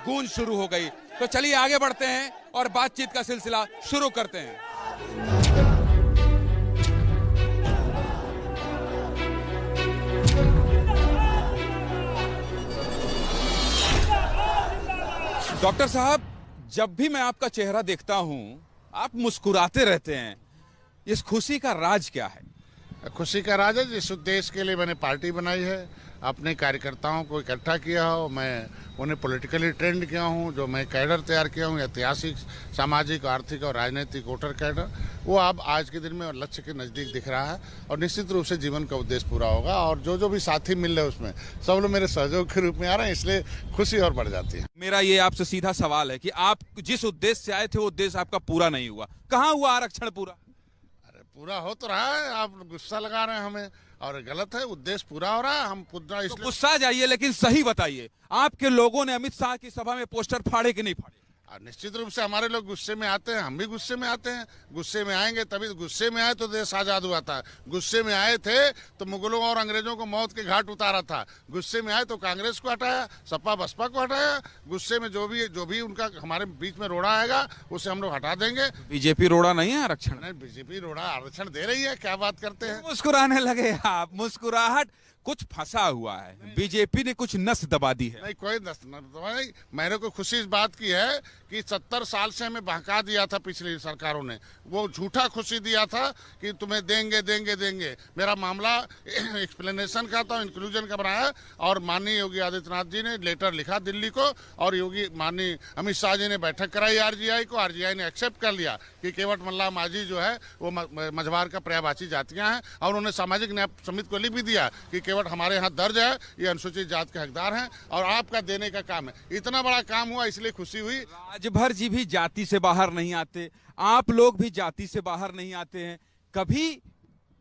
गूंज शुरू हो गई। तो चलिए आगे बढ़ते हैं और बातचीत का सिलसिला शुरू करते हैं। डॉक्टर साहब, जब भी मैं आपका चेहरा देखता हूं आप मुस्कुराते रहते हैं, इस खुशी का राज क्या है? खुशी का राज है जिस उद्देश्य के लिए मैंने पार्टी बनाई है, अपने कार्यकर्ताओं को इकट्ठा किया हो, मैं उन्हें पॉलिटिकली ट्रेंड किया हूँ, जो मैं कैडर तैयार किया हूँ, ऐतिहासिक, सामाजिक, आर्थिक और राजनीतिक वोटर कैडर, वो अब आज के दिन में लक्ष्य के नज़दीक दिख रहा है और निश्चित रूप से जीवन का उद्देश्य पूरा होगा। और जो भी साथी मिल रहे हैं उसमें सब लोग मेरे सहयोग के रूप में आ रहे हैं, इसलिए खुशी और बढ़ जाती है। मेरा ये आपसे सीधा सवाल है कि आप जिस उद्देश्य से आए थे वो उद्देश्य आपका पूरा नहीं हुआ। कहाँ हुआ आरक्षण पूरा? पूरा हो तो रहा है, आप गुस्सा लगा रहे हैं हमें, और गलत है, उद्देश्य पूरा हो रहा है, हम पूरा इसलिए। तो गुस्सा जाइए लेकिन सही बताइए, आपके लोगों ने अमित शाह की सभा में पोस्टर फाड़े कि नहीं फाड़े? निश्चित रूप से हमारे लोग गुस्से में आते हैं, हम भी गुस्से में आते हैं। गुस्से में आएंगे तभी, गुस्से में आए तो देश आजाद हुआ था। गुस्से में आए थे तो मुगलों और अंग्रेजों को मौत के घाट उतारा था। गुस्से में आए तो कांग्रेस को हटाया, सपा बसपा को हटाया। गुस्से में जो भी उनका हमारे बीच में रोड़ा आएगा उसे हम लोग हटा देंगे। बीजेपी रोड़ा नहीं है आरक्षण? नहीं, बीजेपी रोड़ा आरक्षण दे रही है, क्या बात करते हैं? मुस्कुराने लगे आप, मुस्कुराहट कुछ फंसा हुआ है। बीजेपी ने कुछ नस दबा दी है। नहीं, कोई नस दबा नहीं। मेरे को खुशी इस बात की है कि 70 साल से हमें बहका दिया था पिछली सरकारों ने, वो झूठा खुशी दिया था कि तुम्हें देंगे देंगे देंगे। मेरा मामला एक्सप्लेनेशन का था, इंक्लूजन का बनाया, और माननीय योगी आदित्यनाथ जी ने लेटर लिखा दिल्ली को, और माननीय अमित शाह जी ने बैठक कराई आरजीआई को। आरजीआई ने एक्सेप्ट कर लिया कि केवट मल्ला माझी जो है वो मझवार का पर्यायवाची जातियां हैं, और उन्होंने सामाजिक न्याय समिति को लिख भी दिया कि केवट हमारे यहाँ दर्ज है, ये अनुसूचित जात के हकदार हैं और आपका देने का काम है। इतना बड़ा काम हुआ, इसलिए खुशी हुई। राजभर जी भी जाति से बाहर नहीं आते, आप लोग भी जाति से बाहर नहीं आते हैं। कभी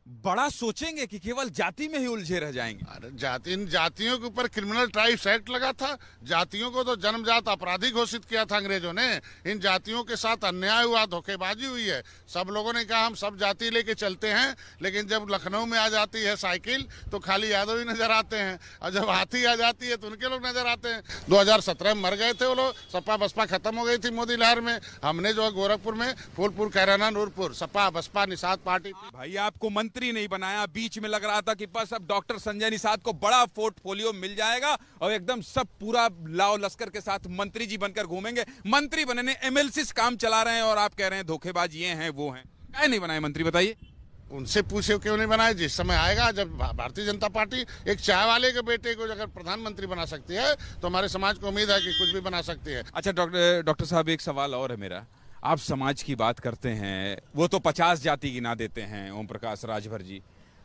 बड़ा सोचेंगे कि केवल जाति में ही उलझे रह जाएंगे? अरे इन जातियों के ऊपर क्रिमिनल ट्राइब्स एक्ट लगा था। जातियों को तो जन्मजात अपराधी घोषित किया था अंग्रेजों ने। इन जातियों के साथ अन्याय हुआ, धोखेबाजी हुई है। सब लोगों ने कहा हम सब जाति लेके चलते हैं, लेकिन जब लखनऊ में आ जाती है साइकिल तो खाली यादव ही नजर आते हैं, और जब हाथी आ जाती है तो उनके लोग नजर आते हैं। 2017 में मर गए थे वो लोग, सपा बसपा खत्म हो गई थी मोदी लहर में। हमने जो गोरखपुर में फूलपुर, कैराना, नूरपुर, सपा बसपा निषाद पार्टी। भाई आपको मंत्री नहीं बनाया, बीच में लग रहा था कि बस अब डॉक्टर संजय निषाद को बड़ा पोर्टफोलियो मिल जाएगा और एकदम सब पूरा लाव लश्कर के साथ मंत्री जी बनकर घूमेंगे। मंत्री बनने एमएलसी काम चला रहे हैं और आप कह रहे हैं धोखेबाज ये हैं वो हैं। क्या नहीं बनाए मंत्री, बताइए? उनसे पूछे क्यों नहीं बनाए? जिस समय आएगा जब भारतीय जनता पार्टी एक चाय वाले के बेटे को अगर प्रधानमंत्री बना सकती है तो हमारे समाज को उम्मीद है कि कुछ भी बना सकती है। अच्छा डॉक्टर साहब, एक सवाल और है मेरा। आप समाज की बात करते हैं, वो तो 50 जाति गिना देते हैं ओम प्रकाश राजभर जी,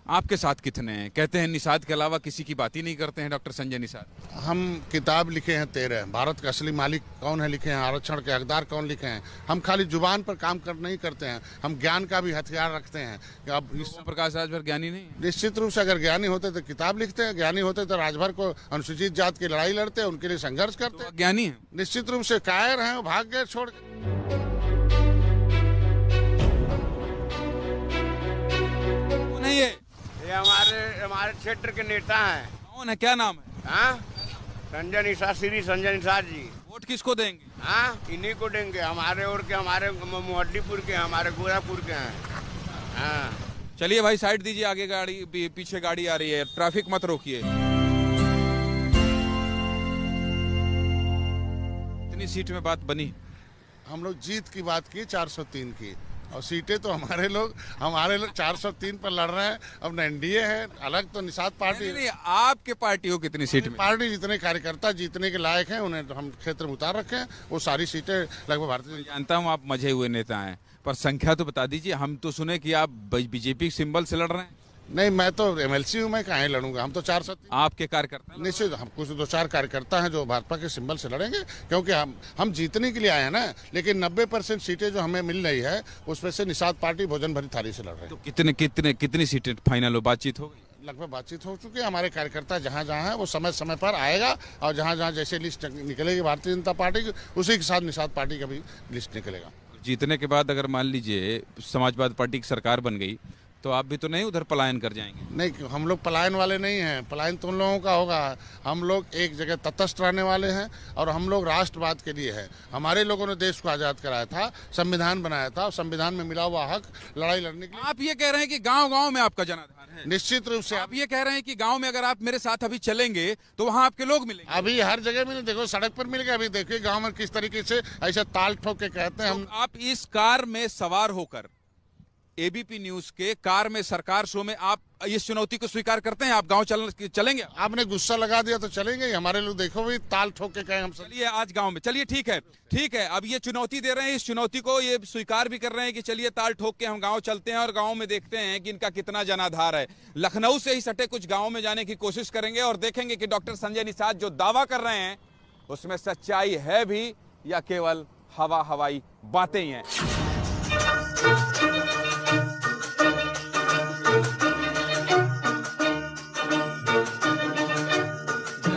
आपके साथ कितने हैं? कहते हैं निषाद के अलावा किसी की बात ही नहीं करते हैं डॉक्टर संजय निषाद। हम किताब लिखे हैं 13, भारत का असली मालिक कौन है लिखे हैं, आरक्षण के हकदार कौन लिखे हैं। हम खाली जुबान पर काम नहीं करते हैं, हम ज्ञान का भी हथियार रखते हैं। अब ओम प्रकाश राजभर ज्ञानी नहीं? निश्चित रूप से अगर ज्ञानी होते तो किताब लिखते हैं, ज्ञानी होते तो राजभर को अनुसूचित जात की लड़ाई लड़ते, उनके लिए संघर्ष करते। तो ज्ञानी है? निश्चित रूप से कायर हैं, वो भाग गए छोड़। नहीं है ये हमारे क्षेत्र के नेता हैं। कौन है, क्या नाम है? हाँ, संजय निषाद, श्री संजय निषाद जी। वोट किसको देंगे? हाँ, इन्हीं को देंगे। हमारे और के, हमारे मोहद्दीपुर के, हमारे गोरखपुर के हैं। हाँ, चलिए भाई साइड दीजिए, आगे गाड़ी, पीछे गाड़ी आ रही है, ट्रैफिक मत रोकिए। इतनी सीट में बात बनी। हम लोग जीत की बात की 403 की, और सीटें तो हमारे लोग 403 पर लड़ रहे हैं। अब एनडीए है अलग, तो निषाद पार्टी। नहीं, आपके पार्टी को कितनी सीट में? पार्टी जितने कार्यकर्ता जीतने के लायक हैं उन्हें हम क्षेत्र में उतार रखे हैं, वो सारी सीटें लगभग भारतीय। जानता हूँ आप मजे हुए नेता हैं, पर संख्या तो बता दीजिए। हम तो सुने कि आप बीजेपी सिंबल से लड़ रहे हैं। नहीं, मैं तो एमएलसी हूँ, मैं कहाँ लड़ूंगा। हम तो 403। आपके कार्यकर्ता? निश्चित, हम कुछ 2-4 कार्यकर्ता हैं जो भाजपा के सिंबल से लड़ेंगे, क्योंकि हम जीतने के लिए आए हैं ना। लेकिन 90% सीटें जो हमें मिल रही है उसमें से निषाद पार्टी भोजन भरी थाली से लड़ रहे हैं। तो कितनी सीटें फाइनल हो, बातचीत हो गई? लगभग बातचीत हो चुकी है। हमारे कार्यकर्ता जहाँ जहाँ है वो समय समय पर आएगा, और जहाँ जहाँ जैसे लिस्ट निकलेगी भारतीय जनता पार्टी की, उसी के साथ निषाद पार्टी का भी लिस्ट निकलेगा। जीतने के बाद अगर मान लीजिए समाजवादी पार्टी की सरकार बन गई तो आप भी तो नहीं उधर पलायन कर जाएंगे? नहीं, हम लोग पलायन वाले नहीं हैं। पलायन तो उन लोगों का होगा। हम लोग एक जगह तटस्थ रहने वाले हैं और हम लोग राष्ट्रवाद के लिए हैं। हमारे लोगों ने देश को आज़ाद कराया था, संविधान बनाया था और संविधान में मिला हुआ हक लड़ाई लड़ने के लिए। आप ये कह रहे हैं कि गांव-गांव में आपका जनाधार है? निश्चित रूप से। आप ये कह रहे हैं कि गांव में अगर आप मेरे साथ अभी चलेंगे तो वहां आपके लोग मिलेंगे? अभी हर जगह में देखो, सड़क पर मिल गए। अभी देखिए गांव में किस तरीके से ऐसे ताल ठोक के कहते हैं हम। तो आप इस कार में सवार होकर एबीपी न्यूज के कार में सरकार शो में आप इस चुनौती को स्वीकार करते हैं? आप गांव चलेंगे? आपने गुस्सा लगा दिया तो चलेंगे ही। हमारे लोग देखो भी ताल ठोक के कहे हम सब। चलिए आज गांव में चलिए, ठीक है। अब ये चुनौती दे रहे हैं, इस चुनौती को ये स्वीकार भी कर रहे हैं कि चलिए ताल ठोक के हम गांव चलते हैं और गांव में देखते हैं कि इनका कितना जनाधार है। लखनऊ से ही सटे कुछ गाँव में जाने की कोशिश करेंगे और देखेंगे कि डॉक्टर संजय निषाद जो दावा कर रहे हैं उसमें सच्चाई है भी या केवल हवाई बातें ही हैं।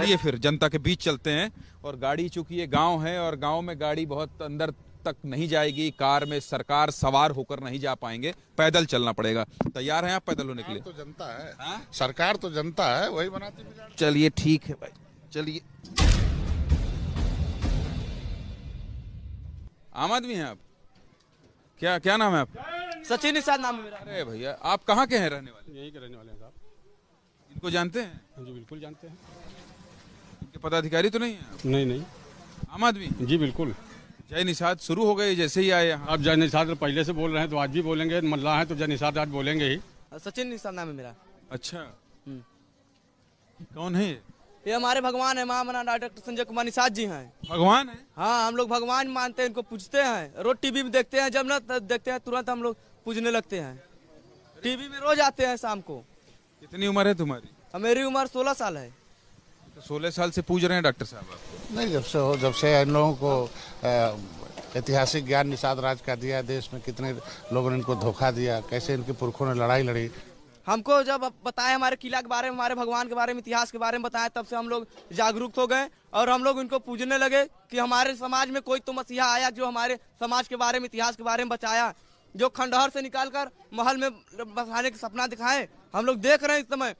चलिए फिर जनता के बीच चलते हैं। और गाड़ी चूंकि ये गांव है और गांव में गाड़ी बहुत अंदर तक नहीं जाएगी, कार में सरकार सवार होकर नहीं जा पाएंगे, पैदल चलना पड़ेगा। तैयार हैं आप पैदल होने के लिए? तो जनता है, सरकार तो जनता है, वही बनाती है। चलिए ठीक है भाई, चलिए। आम आदमी हैं आप? क्या नाम है आपका? सचिन निषाद नाम है मेरा। अरे भैया, आप कहाँ के हैं रहने वाले? यहीं के रहने वाले हैं साहब। इनको जानते हैं? जी बिल्कुल जानते हैं। इनके पदाधिकारी तो नहीं है आप? नहीं। आम आदमी? जी बिल्कुल। जय निषाद शुरू हो गए जैसे ही आए यहाँ? आप जय निषाद पहले से बोल रहे हैं तो आज भी बोलेंगे, मल्लाह है तो जय निषाद आज बोलेंगे ही। सचिन निषाद नाम है मेरा। अच्छा, कौन है ये हमारे भगवान है, महामना डॉक्टर संजय कुमार निषाद जी हैं। भगवान है? हाँ, हम लोग भगवान मानते हैं, इनको पूजते हैं। रोज टीवी में देखते हैं, जब ना देखते हैं तुरंत हम लोग पूजने लगते हैं। टीवी में रोज आते हैं शाम को। कितनी उम्र है तुम्हारी? मेरी उम्र 16 साल है। तो 16 साल से पूज रहे हैं डॉक्टर साहब आप? नहीं, जब से इन लोगों को ऐतिहासिक ज्ञान निषाद राज का दिया, देश में कितने लोगों ने इनको धोखा दिया, कैसे इनके पुरखों ने लड़ाई लड़ी। हमको जब बताया हमारे किला के बारे में, हमारे भगवान के बारे में, इतिहास के बारे में बताया, तब से हम लोग जागरूक हो गए और हम लोग इनको पूजने लगे कि हमारे समाज में कोई तो मसीहा आया जो हमारे समाज के बारे में, इतिहास के बारे में बचाया, जो खंडहर से निकालकर महल में बसाने का सपना दिखाए। हम लोग देख रहे हैं इस समय,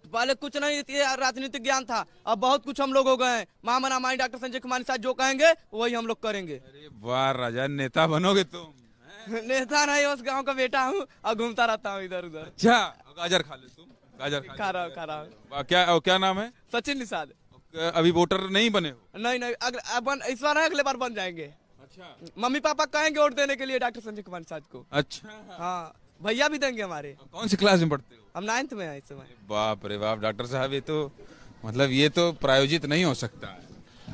पहले कुछ नहीं राजनीतिक ज्ञान था, अब बहुत कुछ हम लोग हो गए हैं। महामना माई डॉक्टर संजय कुमार निषाद जो कहेंगे वही हम लोग करेंगे। अरे वाह राजा, नेता बनोगे तुम? नेता नहीं, उस गांव का बेटा हूँ और घूमता रहता हूँ इधर उधर। अच्छा, गाजर खा ले तुम? गाजर खा रहा हूँ। क्या नाम है? सचिन निषाद। अभी वोटर नहीं बने हो? नहीं, इस बार अगले बार बन जाएंगे। अच्छा, मम्मी पापा कहेंगे वोट देने के लिए डॉक्टर संजय कुमार निषाद को। अच्छा। हाँ, भैया भी देंगे हमारे। कौन सी क्लास में पढ़ते हो? हम 9th में हैं इस समय। बाप रे बाप डॉक्टर साहब, ये तो मतलब ये तो प्रायोजित नहीं हो सकता है।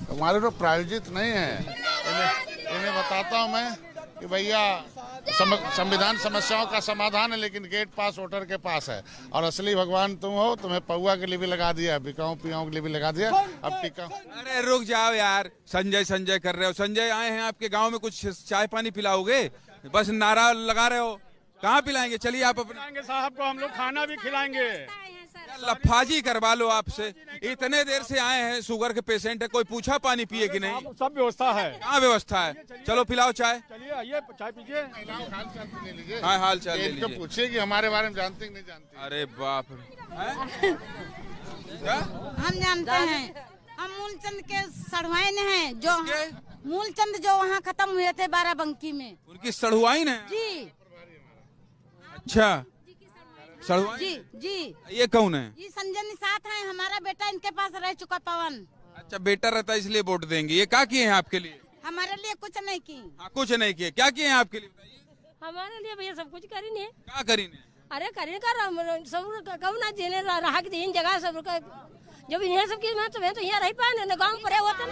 हमारे लोग प्रायोजित नहीं है। इन्हें बताता हूँ मैं कि भैया संविधान समस्याओं का समाधान है, लेकिन गेट पास वोटर के पास है। और असली भगवान तुम हो, तुम्हें पौआ के लिए भी लगा दिया, बिकाऊ पियाओं के लिए भी लगा दिया, अब टिका। अरे रुक जाओ यार, संजय कर रहे हो। संजय आए हैं आपके गांव में, कुछ चाय पानी पिलाओगे? बस नारा लगा रहे हो, कहाँ पिलाएंगे? चलिए आप अपने साहब को हम लोग खाना भी खिलाएंगे। लफाजी करवा लो आपसे। इतने देर से आए हैं, शुगर के पेशेंट है, कोई पूछा पानी पिए कि नहीं? सब व्यवस्था है। कहाँ व्यवस्था है? चलो पिलाओ चाय। चलिए आइए चाय पीजिए। हाँ, हाल चाल ले इनको लीजिए। पूछिए कि हमारे बारे में जानते कि नहीं जानते। अरे बाप रे, क्या? हम जानते हैं, हम मूलचंद के सड़वाइन हैं, जो मूलचंद जो वहाँ खत्म हुए थे बाराबंकी में, उनकी सड़ुआइन है? जी। अच्छा, सड़ुआइन? जी। ये कौन है? ये संजय निषाद है, हमारा बेटा इनके पास रह चुका पवन। अच्छा, बेटा रहता है इसलिए वोट देंगे। ये क्या किए हैं आपके लिए? हमारे लिए कुछ नहीं की। हाँ, कुछ नहीं किए। क्या किए हैं आपके लिए बताइए? हमारे लिए भैया सब कुछ करी नहीं। क्या करी ने? अरे करी कर सब कहूँ ना जेने रहा कि तीन जगह सब जब इन्हें सब की तो यहाँ रह पाए ना, गाँव पड़े होते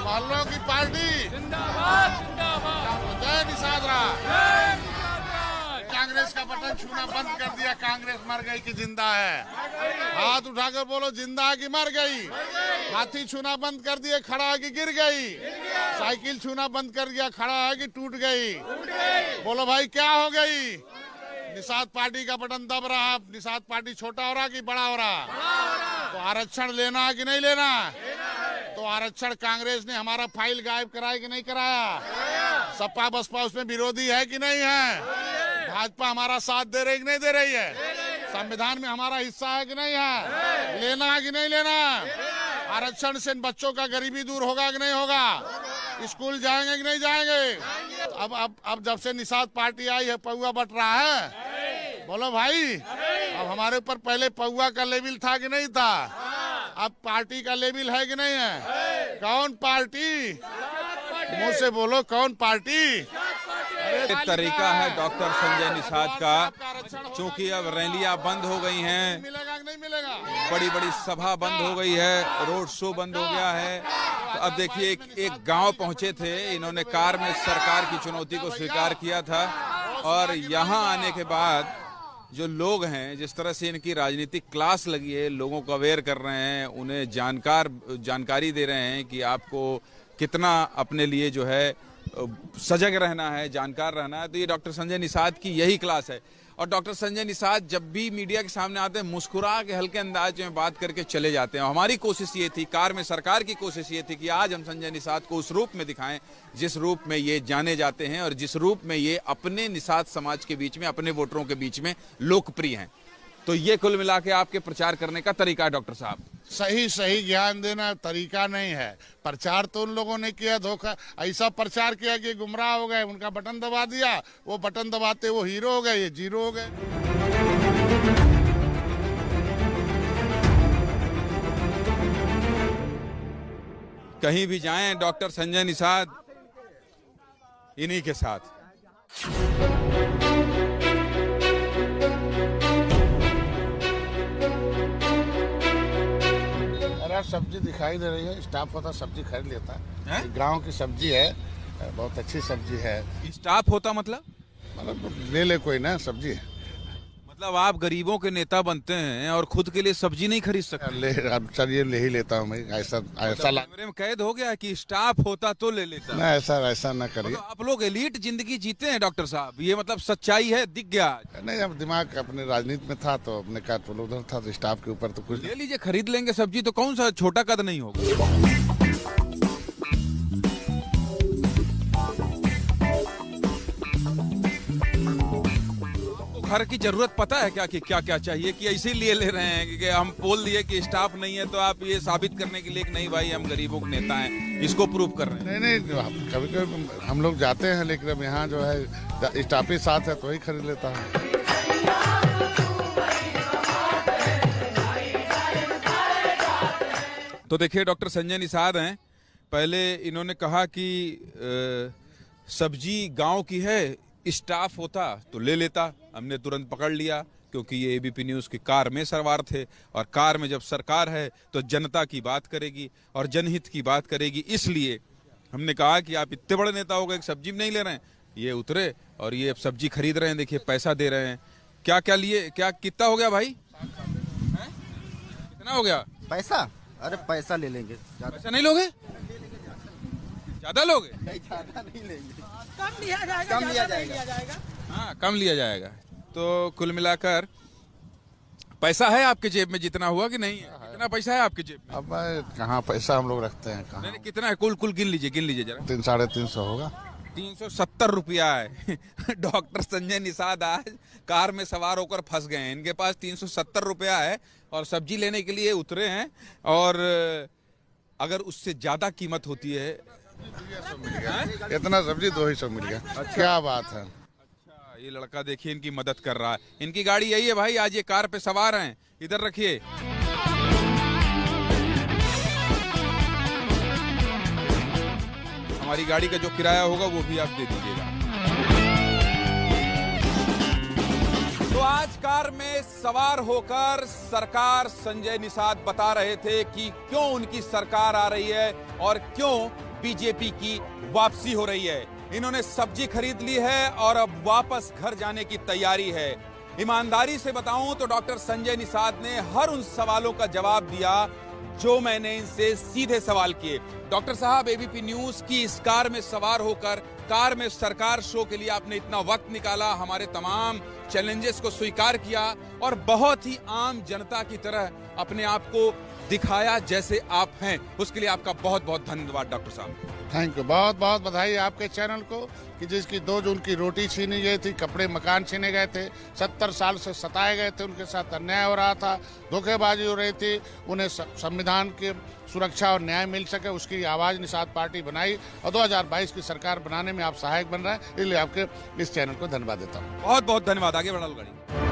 मोहल्लों की पार्टी जय निषाद राज। कांग्रेस का बटन छूना बंद कर दिया। कांग्रेस मर गई कि जिंदा है? हाथ उठाकर बोलो, जिंदा है कि मर गई? हाथी छूना बंद कर दिए, खड़ा है कि गिर गई? साइकिल छूना बंद कर दिया, खड़ा है कि टूट गई? बोलो भाई क्या हो गई? निषाद पार्टी का बटन दब रहा। निषाद पार्टी छोटा हो रहा कि बड़ा हो रहा? तो आरक्षण लेना है कि नहीं लेना? तो तो आरक्षण कांग्रेस ने हमारा फाइल गायब कराया कि नहीं कराया? सपा बसपा उसमें विरोधी है कि नहीं है? भाजपा हमारा साथ दे रही कि नहीं दे रही है? संविधान में हमारा हिस्सा है कि नहीं है? लेना है कि नहीं लेना? आरक्षण से बच्चों का गरीबी दूर होगा कि नहीं होगा? स्कूल जाएंगे कि नहीं जाएंगे? अब जब से निषाद पार्टी आई है पौवा बट रहा है। बोलो भाई, अब हमारे ऊपर पहले पौवा का लेवल था कि नहीं था? अब पार्टी का लेवल है कि नहीं है? कौन पार्टी? मुंह से बोलो, कौन पार्टी? ये तरीका है डॉक्टर संजय निषाद का। चूंकि अब रैलियां बंद हो गई हैं, मिलेगा कि नहीं मिलेगा? बड़ी बड़ी सभा बंद हो गई है, रोड शो बंद हो गया है। तो अब देखिए एक गांव पहुंचे थे, इन्होंने कार में सरकार की चुनौती को स्वीकार किया था और यहां आने के बाद जो लोग हैं, जिस तरह से इनकी राजनीतिक क्लास लगी है, लोगों को अवेयर कर रहे हैं, उन्हें जानकारी दे रहे हैं कि आपको कितना अपने लिए जो है सजग रहना है, जानकार रहना है। तो ये डॉक्टर संजय निषाद की यही क्लास है। और डॉक्टर संजय निषाद जब भी मीडिया के सामने आते हैं मुस्कुरा के हल्के अंदाज में बात करके चले जाते हैं। हमारी कोशिश ये थी, कार में सरकार की कोशिश ये थी कि आज हम संजय निषाद को उस रूप में दिखाएं जिस रूप में ये जाने जाते हैं और जिस रूप में ये अपने निषाद समाज के बीच में, अपने वोटरों के बीच में लोकप्रिय हैं। तो ये कुल मिला के आपके प्रचार करने का तरीका है डॉक्टर साहब। सही ज्ञान देना तरीका नहीं है। प्रचार तो उन लोगों ने किया, धोखा ऐसा प्रचार किया कि गुमराह हो गए, उनका बटन दबा दिया, वो बटन दबाते वो हीरो हो गए, ये जीरो हो गए। कहीं भी जाएं डॉक्टर संजय निषाद इन्हीं के साथ। सब्जी दिखाई दे रही है, स्टाफ होता सब्जी खरीद लेता है। गांव की सब्जी है, बहुत अच्छी सब्जी है। स्टाफ होता मतलब ले ले कोई ना सब्जी। मतलब आप गरीबों के नेता बनते हैं और खुद के लिए सब्जी नहीं खरीद सकते? ले, अब चलिए ले ही लेता हूँ मैं। ऐसा कैमरे में कैद हो गया कि स्टाफ होता तो ले लेता। ना, ऐसा ना करिए। मतलब आप लोग एलीट जिंदगी जीते हैं डॉक्टर साहब, ये मतलब सच्चाई है, दिख गया। नहीं, अब दिमाग अपने राजनीति में था तो अपने का तो उधर था, तो स्टाफ के ऊपर तो कुछ ले लीजिए, खरीद लेंगे सब्जी, तो कौन सा छोटा कद नहीं होगा। घर की जरूरत पता है क्या कि क्या चाहिए, कि इसीलिए ले रहे हैं कि हम बोल दिए कि स्टाफ नहीं है तो आप ये साबित करने के लिए कि नहीं भाई हम गरीबों के नेता हैं, इसको प्रूव कर रहे हैं? नहीं, कभी हम लोग जाते हैं, लेकिन अब यहाँ जो है स्टाफ ही साथ है तो वही खरीद लेता है। तो देखिए डॉक्टर संजय निषाद हैं। पहले इन्होंने कहा कि सब्जी गांव की है, स्टाफ होता तो ले लेता। हमने तुरंत पकड़ लिया क्योंकि ये एबीपी न्यूज़ की कार में सवार थे और कार में जब सरकार है तो जनता की बात करेगी और जनहित की बात करेगी। इसलिए हमने कहा कि आप इतने बड़े नेता हो गए, सब्जी नहीं ले रहे हैं। ये उतरे और ये सब्जी खरीद रहे हैं, देखिए पैसा दे रहे हैं। क्या लिए, कितना हो गया भाई? कितना हो गया पैसा? अरे पैसा ले लेंगे। पैसा नहीं लोगे? ज्यादा लोगे? नहीं, ज्यादा नहीं लेंगे, कम लिया जाएगा। हाँ, कम लिया जाएगा। तो कुल मिलाकर पैसा है आपके जेब में जितना हुआ कि नहीं है? कितना पैसा है आपके जेब में? अब कहाँ पैसा हम लोग रखते हैं, कहाँ? नहीं, कितना है? कुल गिन लीजिए जरा। 300-350 होगा। 370 रुपया है। डॉक्टर संजय निषाद आज कार में सवार होकर फंस गए हैं। इनके पास 370 रुपया है और सब्जी लेने के लिए उतरे हैं। और अगर उससे ज्यादा कीमत होती है, इतना सब्जी 200 मिल गया। अच्छा, क्या बात है। अच्छा, ये लड़का देखिए इनकी मदद कर रहा है। इनकी गाड़ी यही है भाई, आज ये कार पे सवार हैं। इधर रखिए। हमारी गाड़ी का जो किराया होगा वो भी आप दे दीजिएगा। तो आज कार में सवार होकर सरकार संजय निषाद बता रहे थे कि क्यों उनकी सरकार आ रही है और क्यों बीजेपी की वापसी हो रही है। इन्होंने सब्जी खरीद ली है और अब वापस घर जाने की तैयारी है। ईमानदारी से बताऊं तो डॉक्टर संजय निषाद ने हर उन सवालों का जवाब दिया जो मैंने इनसे सीधे सवाल किए। डॉक्टर साहब, एबीपी न्यूज़ की इस कार में सवार होकर कार में सरकार शो के लिए आपने इतना वक्त निकाला, हमारे तमाम चैलेंजेस को स्वीकार किया और बहुत ही आम जनता की तरह अपने आप को दिखाया जैसे आप हैं। उसके लिए आपका बहुत बहुत धन्यवाद डॉक्टर साहब। थैंक यू, बहुत बहुत बधाई आपके चैनल को कि जिसकी 2 जून की रोटी छीनी गई थी, कपड़े मकान छीने गए थे, 70 साल से सताए गए थे, उनके साथ अन्याय हो रहा था, धोखेबाजी हो रही थी, उन्हें संविधान की सुरक्षा और न्याय मिल सके, उसकी आवाज निषाद पार्टी बनाई और 2022 की सरकार बनाने में आप सहायक बन रहे हैं, इसलिए आपके इस चैनल को धन्यवाद देता हूँ। बहुत बहुत धन्यवाद। आगे बढ़ा लो गाड़ी।